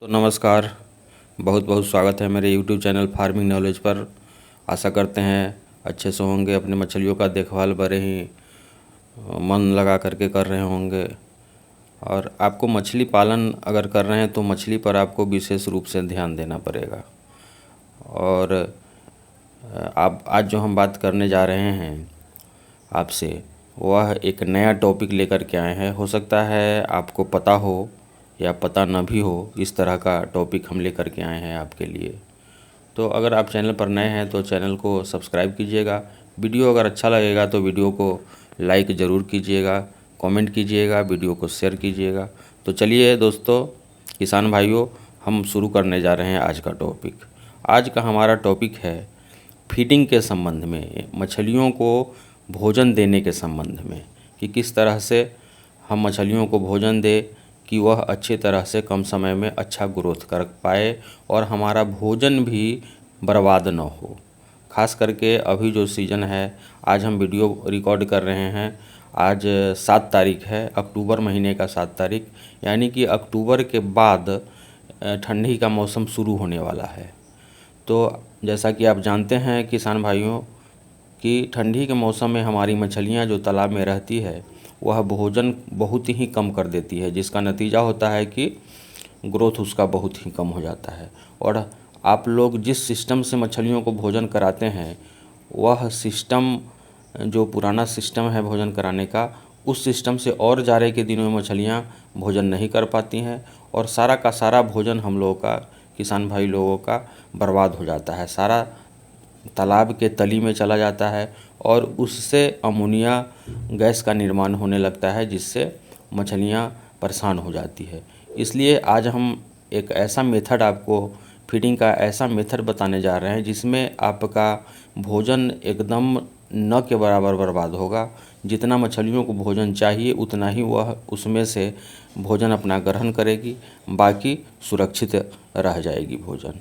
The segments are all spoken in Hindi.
तो नमस्कार। बहुत बहुत स्वागत है मेरे YouTube चैनल फार्मिंग नॉलेज पर। आशा करते हैं अच्छे से होंगे, अपने मछलियों का देखभाल बड़े ही मन लगा करके कर रहे होंगे। और आपको मछली पालन अगर कर रहे हैं तो मछली पर आपको विशेष रूप से ध्यान देना पड़ेगा। और आप आज जो हम बात करने जा रहे हैं आपसे, वह एक नया टॉपिक लेकर के आए हैं। हो सकता है आपको पता हो या पता न भी हो, इस तरह का टॉपिक हम लेकर के आए हैं आपके लिए। तो अगर आप चैनल पर नए हैं तो चैनल को सब्सक्राइब कीजिएगा। वीडियो अगर अच्छा लगेगा तो वीडियो को लाइक ज़रूर कीजिएगा, कमेंट कीजिएगा, वीडियो को शेयर कीजिएगा। तो चलिए दोस्तों, किसान भाइयों, हम शुरू करने जा रहे हैं आज का टॉपिक। आज का हमारा टॉपिक है फीडिंग के संबंध में, मछलियों को भोजन देने के संबंध में, कि किस तरह से हम मछलियों को भोजन दें कि वह अच्छे तरह से कम समय में अच्छा ग्रोथ कर पाए और हमारा भोजन भी बर्बाद न हो। खास करके अभी जो सीज़न है, आज हम वीडियो रिकॉर्ड कर रहे हैं, आज 7 तारीख है, अक्टूबर महीने का 7 तारीख, यानी कि अक्टूबर के बाद ठंडी का मौसम शुरू होने वाला है। तो जैसा कि आप जानते हैं किसान भाइयों कि ठंडी के मौसम में हमारी मछलियां जो तालाब में रहती है वह भोजन बहुत ही कम कर देती है, जिसका नतीजा होता है कि ग्रोथ उसका बहुत ही कम हो जाता है। और आप लोग जिस सिस्टम से मछलियों को भोजन कराते हैं, वह सिस्टम जो पुराना सिस्टम है भोजन कराने का, उस सिस्टम से और जाड़े के दिनों में मछलियाँ भोजन नहीं कर पाती हैं और सारा का सारा भोजन हम लोगों का, किसान भाई लोगों का बर्बाद हो जाता है। सारा तालाब के तली में चला जाता है और उससे अमोनिया गैस का निर्माण होने लगता है, जिससे मछलियाँ परेशान हो जाती है। इसलिए आज हम एक ऐसा मेथड आपको, फीडिंग का ऐसा मेथड बताने जा रहे हैं जिसमें आपका भोजन एकदम न के बराबर बर्बाद होगा। जितना मछलियों को भोजन चाहिए उतना ही वह उसमें से भोजन अपना ग्रहण करेगी, बाकी सुरक्षित रह जाएगी भोजन।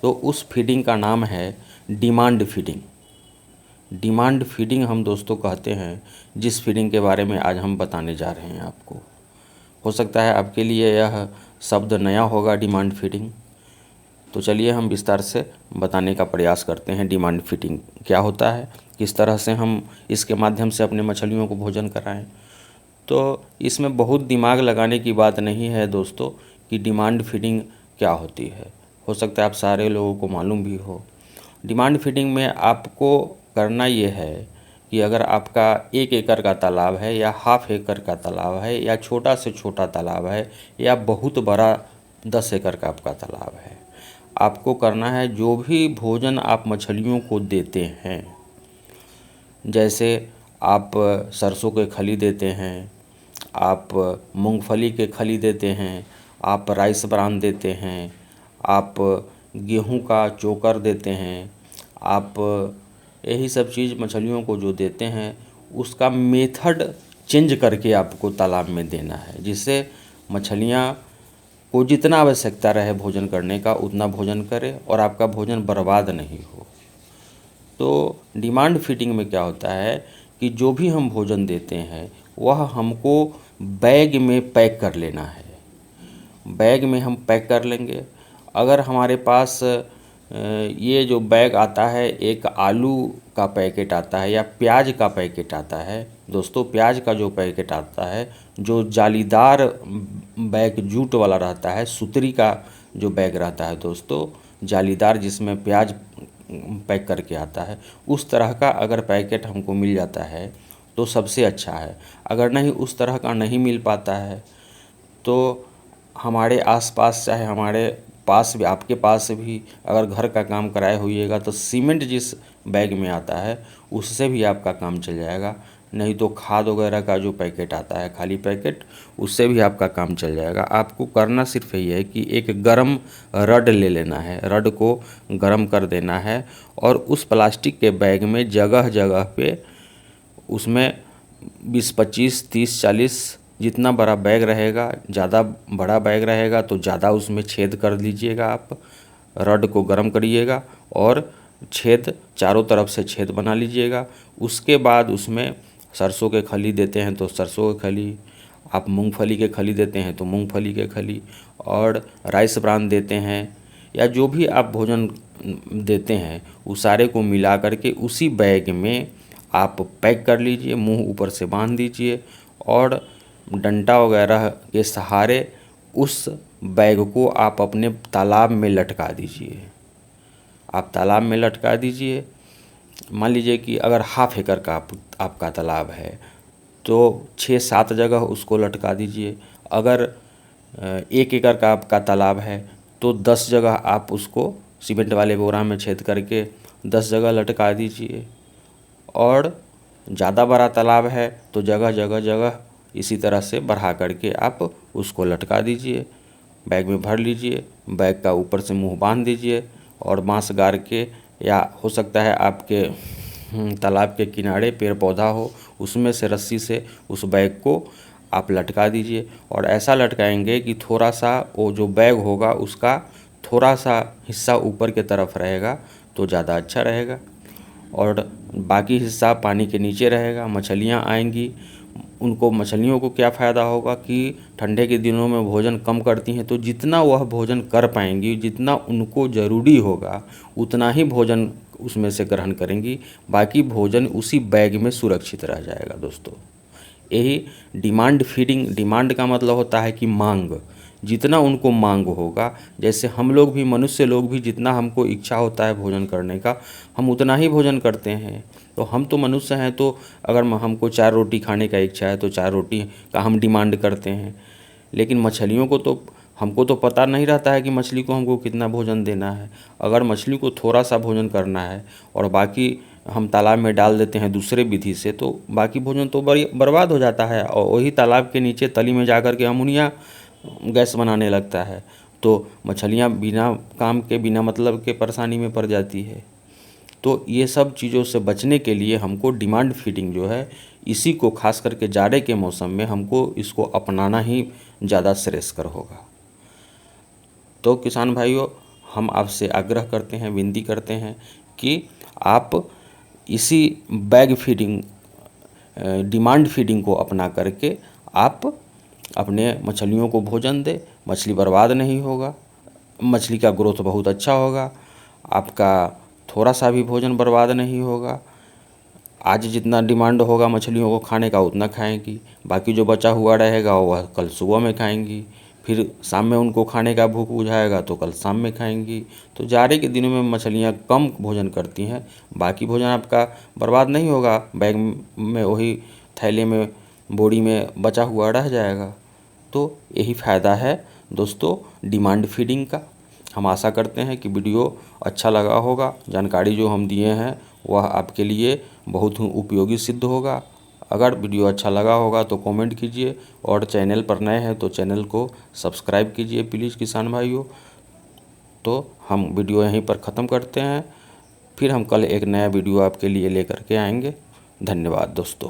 तो उस फीडिंग का नाम है डिमांड फीडिंग। डिमांड फीडिंग हम दोस्तों कहते हैं जिस फीडिंग के बारे में आज हम बताने जा रहे हैं आपको। हो सकता है आपके लिए यह शब्द नया होगा, डिमांड फीडिंग। तो चलिए हम विस्तार से बताने का प्रयास करते हैं डिमांड फीडिंग क्या होता है, किस तरह से हम इसके माध्यम से अपने मछलियों को भोजन कराएं। तो इसमें बहुत दिमाग लगाने की बात नहीं है दोस्तों कि डिमांड फीडिंग क्या होती है। हो सकता है आप सारे लोगों को मालूम भी हो। डिमांड फीडिंग में आपको करना ये है कि अगर आपका 1 एकड़ का तालाब है या हाफ एकड़ का तालाब है या छोटा से छोटा तालाब है या बहुत बड़ा 10 एकड़ का आपका तालाब है, आपको करना है जो भी भोजन आप मछलियों को देते हैं, जैसे आप सरसों के खली देते हैं, आप मूंगफली के खली देते हैं, आप राइस ब्रान देते हैं, आप गेहूं का चोकर देते हैं, आप यही सब चीज़ मछलियों को जो देते हैं उसका मेथड चेंज करके आपको तालाब में देना है, जिससे मछलियां को जितना आवश्यकता रहे भोजन करने का उतना भोजन करे और आपका भोजन बर्बाद नहीं हो। तो डिमांड फीडिंग में क्या होता है कि जो भी हम भोजन देते हैं वह हमको बैग में पैक कर लेना है। बैग में हम पैक कर लेंगे। अगर हमारे पास ये जो बैग आता है, एक आलू का पैकेट आता है या प्याज का पैकेट आता है दोस्तों, प्याज का जो पैकेट आता है, जो जालीदार बैग जूट वाला रहता है, सुतरी का जो बैग रहता है दोस्तों, जालीदार, जिसमें प्याज पैक करके आता है, उस तरह का अगर पैकेट हमको मिल जाता है तो सबसे अच्छा है। अगर नहीं उस तरह का नहीं मिल पाता है तो हमारे आसपास, चाहे हमारे पास भी, आपके पास भी अगर घर का काम कराए होइएगा तो सीमेंट जिस बैग में आता है उससे भी आपका काम चल जाएगा। नहीं तो खाद वगैरह का जो पैकेट आता है, खाली पैकेट, उससे भी आपका काम चल जाएगा। आपको करना सिर्फ यही है कि एक गरम रड ले लेना है, रड को गरम कर देना है और उस प्लास्टिक के बैग में जगह जगह पे उसमें 20, 25, 30, 40 जितना बड़ा बैग रहेगा, ज़्यादा बड़ा बैग रहेगा तो ज़्यादा उसमें छेद कर दीजिएगा। आप रड को गर्म करिएगा और छेद चारों तरफ से छेद बना लीजिएगा। उसके बाद उसमें सरसों के खली देते हैं तो सरसों की खली, आप मूंगफली के खली देते हैं तो मूंगफली के खली, और राइस ब्रान देते हैं या जो भी आप भोजन देते हैं उस सारे को मिला करके उसी बैग में आप पैक कर लीजिए, मुंह ऊपर से बांध दीजिए और डंडा वगैरह के सहारे उस बैग को आप अपने तालाब में लटका दीजिए। आप तालाब में लटका दीजिए। मान लीजिए कि अगर हाफ एकड़ का आपका तालाब है तो 6-7 जगह उसको लटका दीजिए। अगर 1 एकड़ का आपका तालाब है तो 10 जगह आप उसको सीमेंट वाले बोरा में छेद करके 10 जगह लटका दीजिए। और ज़्यादा बड़ा तालाब है तो जगह जगह जगह इसी तरह से बढ़ा करके आप उसको लटका दीजिए, बैग में भर लीजिए, बैग का ऊपर से मुंह बांध दीजिए और बांस गाड़ के, या हो सकता है आपके तालाब के किनारे पेड़ पौधा हो उसमें से रस्सी से उस बैग को आप लटका दीजिए। और ऐसा लटकाएंगे कि थोड़ा सा वो जो बैग होगा उसका थोड़ा सा हिस्सा ऊपर के तरफ रहेगा तो ज़्यादा अच्छा रहेगा और बाकी हिस्सा पानी के नीचे रहेगा। मछलियाँ आएंगी, उनको मछलियों को क्या फ़ायदा होगा कि ठंडे के दिनों में भोजन कम करती हैं तो जितना वह भोजन कर पाएंगी, जितना उनको ज़रूरी होगा उतना ही भोजन उसमें से ग्रहण करेंगी, बाकी भोजन उसी बैग में सुरक्षित रह जाएगा। दोस्तों, यही डिमांड फीडिंग, डिमांड का मतलब होता है कि मांग, जितना उनको मांग होगा, जैसे हम लोग भी, मनुष्य लोग भी, जितना हमको इच्छा होता है भोजन करने का हम उतना ही भोजन करते हैं। तो हम तो मनुष्य हैं, तो अगर हमको 4 रोटी खाने का इच्छा है तो 4 रोटी का हम डिमांड करते हैं। लेकिन मछलियों को तो हमको तो पता नहीं रहता है कि मछली को हमको कितना भोजन देना है। अगर मछली को थोड़ा सा भोजन करना है और बाकी हम तालाब में डाल देते हैं दूसरे विधि से तो बाकी भोजन तो बर्बाद हो जाता है और वही तालाब के नीचे तली में जा कर के अमोनिया गैस बनाने लगता है। तो मछलियाँ बिना काम के, बिना मतलब के परेशानी में पड़ जाती है। तो ये सब चीज़ों से बचने के लिए हमको डिमांड फीडिंग जो है, इसी को खास करके जाड़े के मौसम में हमको इसको अपनाना ही ज़्यादा श्रेयस्कर होगा। तो किसान भाइयों, हम आपसे आग्रह करते हैं, विनती करते हैं कि आप इसी बैग फीडिंग, डिमांड फीडिंग को अपना करके आप अपने मछलियों को भोजन दें। मछली बर्बाद नहीं होगा, मछली का ग्रोथ बहुत अच्छा होगा, आपका थोड़ा सा भी भोजन बर्बाद नहीं होगा। आज जितना डिमांड होगा मछलियों को खाने का उतना खाएंगी, बाकी जो बचा हुआ रहेगा वह कल सुबह में खाएंगी, फिर शाम में उनको खाने का भूख बुझाएगा तो कल शाम में खाएंगी। तो जाड़े के दिनों में मछलियाँ कम भोजन करती हैं, बाकी भोजन आपका बर्बाद नहीं होगा, बैग में वही थैले में, बोरी में बचा हुआ रह जाएगा। तो यही फ़ायदा है दोस्तों डिमांड फीडिंग का। हम आशा करते हैं कि वीडियो अच्छा लगा होगा, जानकारी जो हम दिए हैं वह आपके लिए बहुत ही उपयोगी सिद्ध होगा। अगर वीडियो अच्छा लगा होगा तो कमेंट कीजिए और चैनल पर नए हैं तो चैनल को सब्सक्राइब कीजिए प्लीज़ किसान भाइयों। तो हम वीडियो यहीं पर ख़त्म करते हैं, फिर हम कल एक नया वीडियो आपके लिए लेकर के आएंगे। धन्यवाद दोस्तों।